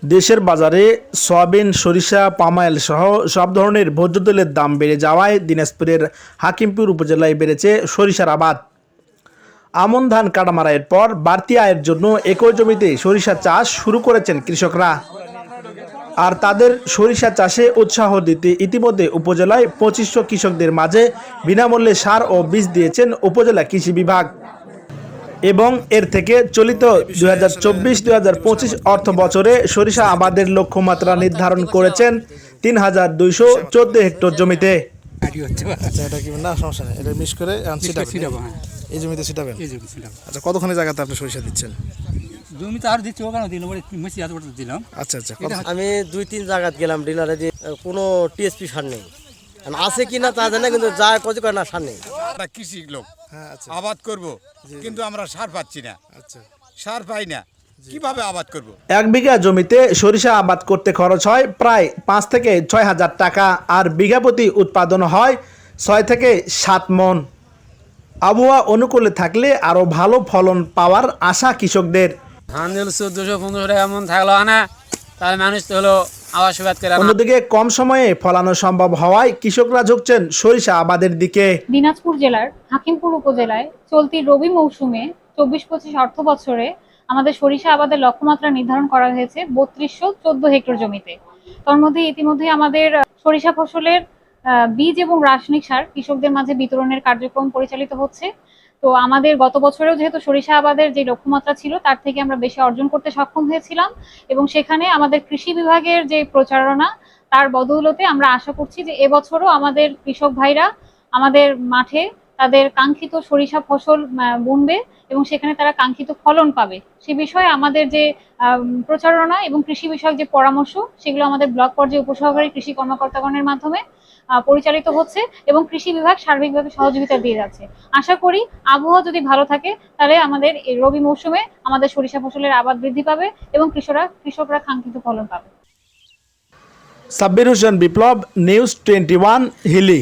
দেশের বাজারে সয়াবিন, সরিষা, পাম অয়েল সহ সব ধরনের ভোজ্য তেলের দাম বেড়ে যাওয়ায় দিনাজপুরের হাকিমপুর উপজেলায় বেড়েছে সরিষার আবাদ। আমন ধান কাটামারাইয়ের পর বাড়তি আয়ের জন্য একই জমিতে সরিষা চাষ শুরু করেছেন কৃষকরা। আর তাদের সরিষা চাষে উৎসাহ দিতে ইতিমধ্যে উপজেলায় 2500 কৃষকদের মাঝে বিনামূল্যে সার ও বীজ দিয়েছেন উপজেলা কৃষি বিভাগ। এবং এর থেকে চলিত 2024-2025 অর্থ বছরে সরিষা আবাদের লক্ষ্যমাত্রা নির্ধারণ করেছেন 3214 হেক্টর জমিতে। আচ্ছা, এটা কি না সমস্যা নেই, এটা মিক্স করে ছিটাবো। এই জমিতে ছিটাবেন? আচ্ছা, কতখানি জায়গাতে আপনি সরিষা দিচ্ছেন? জমিতে আর দিচ্ছি ওখানে দিলাম। আচ্ছা আচ্ছা, আমি 2-3 জায়গাত গেলাম ডিলারে, যে কোনো টিএসপি সার নেই, আছে কিনা তা জানে, কিন্তু যা কজি করে না সার নেই। কৃষি লোক, হ্যাঁ আচ্ছা আবাদ করব, কিন্তু আমরা সার পাচ্ছি না। আচ্ছা, সার পাই না, কিভাবে আবাদ করব? 1 বিঘা জমিতে সরিষা আবাদ করতে খরচ হয় প্রায় 5 থেকে 6 হাজার টাকা, আর বিঘা প্রতি উৎপাদন হয় 6 থেকে 7 মন। আবহাওয়া অনুকূলে থাকলে আরও ভালো ফলন পাওয়ার আশা কৃষকদের। ধান দিল 1400-1500 টাকা এমন থাকলো না, তাহলে মানুষ তো হলো আবাসবাদ করে। অন্যদিকে কম সময়ে ফলানো সম্ভব হওয়ায় কৃষকরা ঝুঁকছেন সরিষা আবাদের দিকে। দিনাজপুর জেলার হাকিমপুর উপজেলায় চলতি রবি মৌসুমে 24-25 অর্থ বছরে আমাদের সরিষা আবাদের লক্ষ্যমাত্রা নির্ধারণ করা হয়েছে 3214 হেক্টর জমিতে। তার মধ্যে ইতিমধ্যে আমাদের সরিষা ফসলের বীজ এবং রাসায়নিক সার কৃষকদের মাঝে বিতরণের কার্যক্রম পরিচালিত হচ্ছে। তো আমাদের গত বছরেও যেহেতু সরিষা আবাদের যে লক্ষ্যমাত্রা ছিল তার থেকে আমরা বেশি অর্জন করতে সক্ষম হয়েছিলাম, এবং সেখানে আমাদের কৃষি বিভাগের যে প্রচারণা তার বদৌলতে আমরা আশা করছি যে এবছরও আমাদের কৃষক ভাইরা আমাদের মাঠে তাদের কাঙ্ক্ষিত সরিষা ফসল বুনবে এবং সেখানে তারা কাঙ্ক্ষিত ফলন পাবে। সে বিষয়ে আমাদের যে প্রচারণা এবং কৃষি বিষয়ক যে পরামর্শ, সেগুলো আমাদের ব্লক পর্যায়ে উপসহকারী কৃষি কর্মকর্তাগণের মাধ্যমে পরিচালিত হচ্ছে এবং কৃষি বিভাগ সার্বিকভাবে সহযোগিতা দিয়ে যাচ্ছে। আশা করি আবহাওয়া যদি ভালো থাকে তাহলে আমাদের এই রবি মৌসুমে আমাদের সরিষা ফসলের আবাদ বৃদ্ধি পাবে এবং কৃষকরা কাঙ্ক্ষিত ফলন পাবে। সাব্বির হোসেন বিপ্লব, নিউজ 21, হিলি।